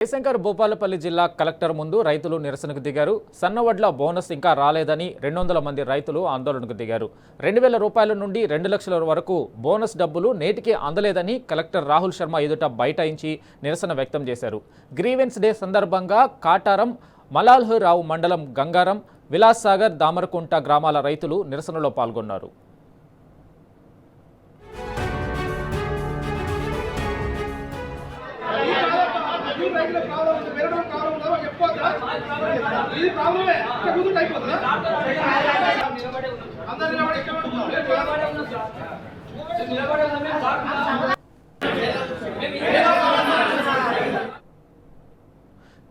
జయశంకర్ భూపాలపల్లి జిల్లా కలెక్టర్ ముందు రైతులు నిరసనకు దిగారు. సన్నవడ్ల బోనస్ ఇంకా రాలేదని 200 మంది రైతులు ఆందోళనకు దిగారు. 2000 రూపాయల నుండి 2 లక్షల వరకు బోనస్ డబ్బులు నేటికి అందలేదని కలెక్టర్ రాహుల్ శర్మ ఎదుట బైఠాయించి నిరసన వ్యక్తం చేశారు. గ్రీవెన్స్ డే సందర్భంగా కాటారం, మలాల్హరావు మండలం గంగారం, విలాస్ సాగర్, దామరకుంట గ్రామాల రైతులు నిరసనలో పాల్గొన్నారు.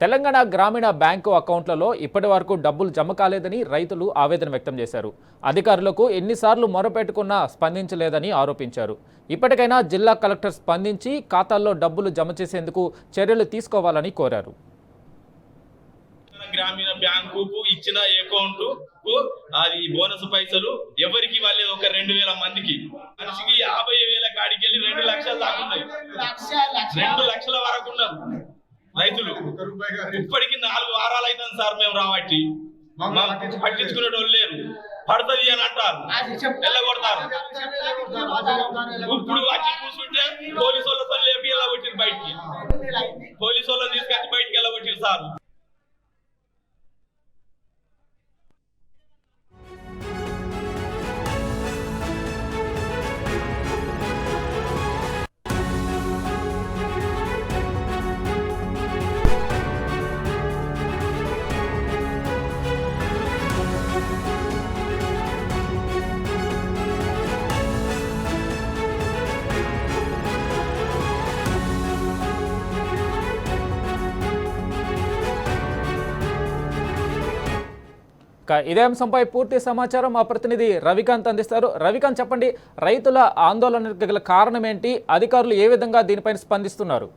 తెలంగాణ గ్రామీణ బ్యాంకు అకౌంట్లలో ఇప్పటి వరకు డబ్బులు జమ కాలేదని రైతులు ఆవేదన వ్యక్తం చేశారు. అధికారులకు ఎన్నిసార్లు మొరపెట్టుకున్నా స్పందించలేదని ఆరోపించారు. ఇప్పటికైనా జిల్లా కలెక్టర్ స్పందించి ఖాతాల్లో డబ్బులు జమ చేసేందుకు చర్యలు తీసుకోవాలని కోరారు. గ్రామీణ బ్యాంకుకు ఇచ్చిన అకౌంట్ అది బోనస్ పైసలు ఎవరికి వాళ్ళే ఒక 2000 మందికి, మనిషికి 50,000 కాడికి వెళ్ళి 2 లక్షలు దాకున్నాయి. 2 లక్షల వరకు ఉన్నారు రైతులు. ఇప్పటికి 4 వారాలు అవుతుంది సార్ మేము రాబట్టి, పట్టించుకునే వాళ్ళు లేరు. పడుతుంది అని అంటారు, వెళ్ళగొడతారు. ఇప్పుడు వచ్చి కూర్చుంటే పోలీసు వాళ్ళతో లేపి వెళ్ళగొట్టిరు బయటికి, పోలీసు వాళ్ళని తీసుకొచ్చి బయటికి వెళ్ళగొట్టిరు సార్. ఇదే అంశంపై పూర్తి సమాచారం మా ప్రతినిధి రవికాంత్ అందిస్తారు. రవికాంత్, చెప్పండి, రైతుల ఆందోళనకు గల కారణం ఏంటి? అధికారులు ఏ విధంగా దీనిపైన స్పందిస్తున్నారు?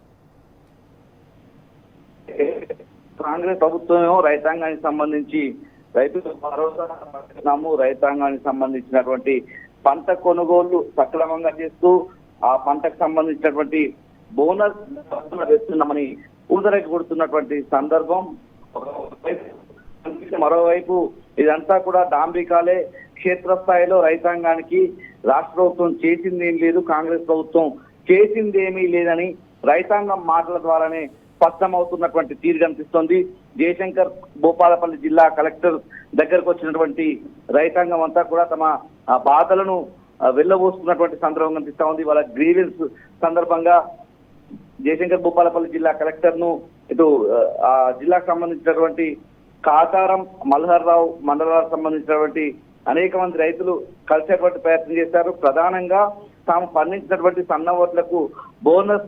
కాంగ్రెస్ ప్రభుత్వం రైతాంగానికి సంబంధించి రైతులకు భరోసా, రైతాంగానికి సంబంధించినటువంటి పంట కొనుగోళ్లు సక్రమంగా చేస్తూ ఆ పంటకు సంబంధించినటువంటి బోనస్ వేస్తున్నామని ఊదరకి కొడుతున్నటువంటి సందర్భం. మరోవైపు ఇదంతా కూడా డాంబికాలే. క్షేత్రస్థాయిలో రైతాంగానికి రాష్ట్ర ప్రభుత్వం చేసిందేం లేదు, కాంగ్రెస్ ప్రభుత్వం చేసిందేమీ లేదని రైతాంగం మాటల ద్వారానే స్పష్టమవుతున్నటువంటి తీరు కనిపిస్తోంది. జయశంకర్ భూపాలపల్లి జిల్లా కలెక్టర్ దగ్గరకు వచ్చినటువంటి రైతాంగం అంతా కూడా తమ బాధలను వెళ్ళబోసుకున్నటువంటి సందర్భం కనిపిస్తా ఉంది. వాళ్ళ గ్రీవెన్స్ సందర్భంగా జయశంకర్ భూపాలపల్లి జిల్లా కలెక్టర్ ను ఇటు ఆ జిల్లాకు సంబంధించినటువంటి కాటారం, మల్హర్రావు మండలాలకు సంబంధించినటువంటి అనేక మంది రైతులు కలిసేటువంటి ప్రయత్నం చేశారు. ప్రధానంగా తాము పండించినటువంటి సన్న ఓట్లకు బోనస్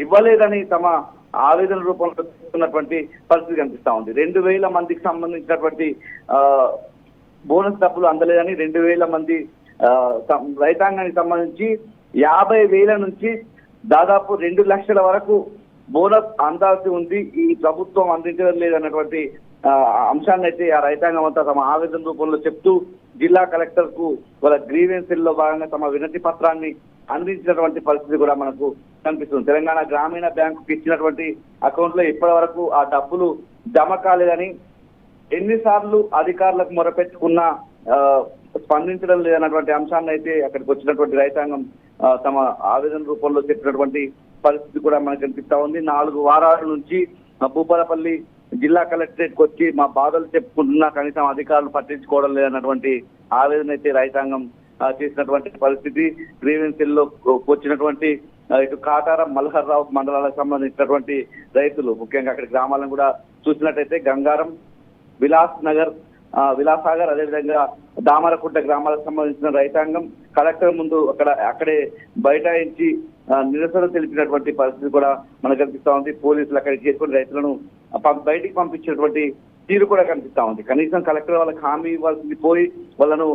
ఇవ్వలేదని తమ ఆవేదన రూపంలో తీసుకున్నటువంటి పరిస్థితి కనిపిస్తా ఉంది. 2000 మందికి సంబంధించినటువంటి బోనస్ డబ్బులు అందలేదని 2000 మంది రైతాంగానికి సంబంధించి 50,000 నుంచి దాదాపు 2 లక్షల వరకు బోనస్ అందాల్సి ఉంది. ఈ ప్రభుత్వం అందించడం లేదన్నటువంటి అంశాన్ని అయితే ఆ రైతాంగం అంతా తమ ఆవేదన రూపంలో చెప్తూ జిల్లా కలెక్టర్ కు వాళ్ళ గ్రీవెన్స్ లో భాగంగా తమ వినతి పత్రాన్ని అందించినటువంటి పరిస్థితి కూడా మనకు కనిపిస్తుంది. తెలంగాణ గ్రామీణ బ్యాంకుకి ఇచ్చినటువంటి అకౌంట్ లో ఇప్పటి వరకు ఆ డబ్బులు జమ కాలేదని, ఎన్నిసార్లు అధికారులకు మొరపెట్టుకున్నా స్పందించడం లేదన్నటువంటి అంశాన్ని అయితే అక్కడికి వచ్చినటువంటి రైతాంగం తమ ఆవేదన రూపంలో చెప్పినటువంటి పరిస్థితి కూడా మనకు కనిపిస్తా ఉంది. 4 వారాల నుంచి భూపాలపల్లి జిల్లా కలెక్టరేట్ కు వచ్చి మా బాధలు చెప్పుకుంటున్నా కనీసం అధికారులు పట్టించుకోవడం లేదన్నటువంటి ఆవేదన అయితే రైతాంగం చేసినటువంటి పరిస్థితి. గ్రీవెన్స్ లో వచ్చినటువంటి ఇటు కాటారం, మల్హర్రావు మండలాలకు సంబంధించినటువంటి రైతులు, ముఖ్యంగా అక్కడి గ్రామాలను కూడా చూసినట్టయితే గంగారం, విలాస్ సాగర్, అదేవిధంగా దామరకుంట గ్రామాలకు సంబంధించిన రైతాంగం కలెక్టర్ ముందు అక్కడే బైఠాయించి నిరసన తెలిపినటువంటి పరిస్థితి కూడా మనకు కనిపిస్తా ఉంది. పోలీసులు అక్కడికి చేసుకుని రైతులను బయటికి పంపించినటువంటి తీరు కూడా కనిపిస్తా ఉంది. కనీసం కలెక్టర్ వాళ్ళకి హామీ ఇవ్వాల్సింది పోయి వాళ్ళను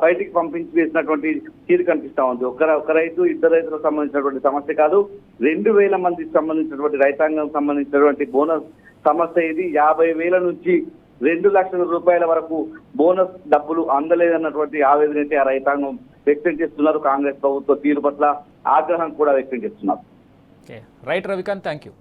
బయటికి పంపించి వేసినటువంటి తీరు కనిపిస్తా ఉంది. ఒక రైతు, 2 రైతులకు సంబంధించినటువంటి సమస్య కాదు, 2000 మందికి సంబంధించినటువంటి రైతాంగం సంబంధించినటువంటి బోనస్ సమస్య ఇది. 50,000 నుంచి 2 లక్షల రూపాయల వరకు బోనస్ డబ్బులు అందలేదన్నటువంటి ఆవేదన అయితే ఆ రైతాంగం వ్యక్తం చేస్తున్నారు. కాంగ్రెస్ ప్రభుత్వ తీరు పట్ల ఆగ్రహం కూడా వ్యక్తం చేస్తున్నారు. Right Ravikanth, thank you.